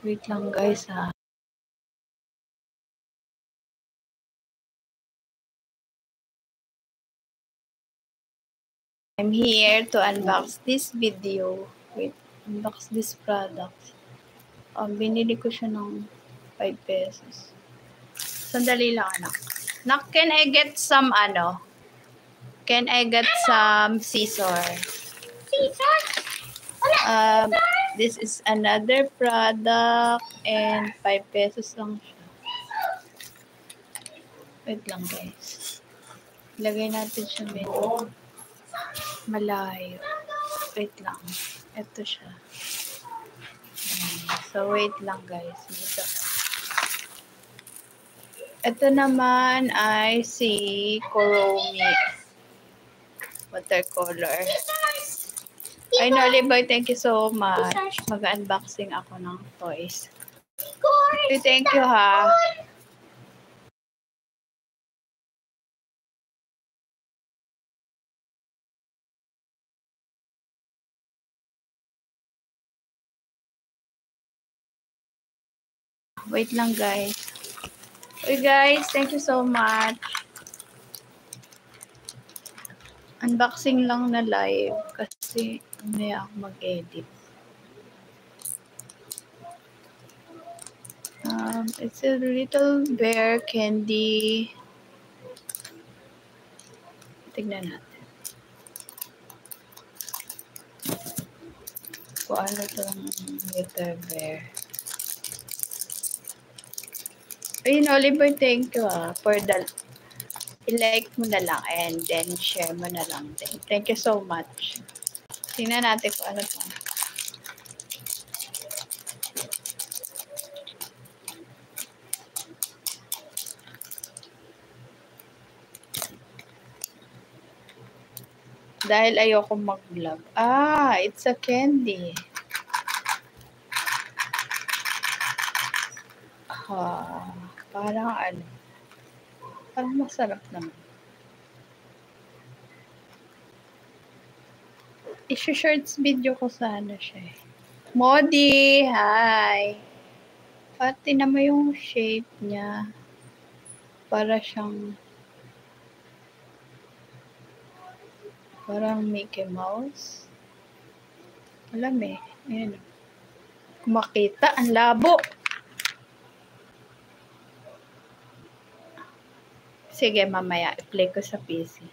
Wait lang guys ha. I'm here to unbox this video. Wait, unbox this product. Binili ko siya ng 5 pesos. Sandali lang anak. Nak, can I get some Can I get some scissor? Scissor? This is another product and 5 pesos lang siya. Wait lang guys. Lagay natin siya medyo malayo. Wait lang. Ito siya. So wait lang guys. Ito naman ay si Kuromi watercolor. Ay, Noliboy, thank you so much. Mag-unboxing ako ng toys. Thank you, ha. Wait lang, guys. Uy, guys, thank you so much. Unboxing lang na live kasi mamaya ako mag-edit. It's a little bear candy. Tignan natin. Kung ano itong little bear. Ayun, Oliver, thank you for the i-like mo na lang and then share mo na lang din. Thank you so much. Tingnan natin kung ano to. Dahil ayoko mag-vlog. It's a candy. Parang parang masarap naman. I-shorts video ko sana siya. Modi, hi! Pati naman yung shape niya. Para siyang parang Mickey Mouse. Alam eh. Ayan. Kung makita, ang labo. Sige, mamaya i-play ko sa PC.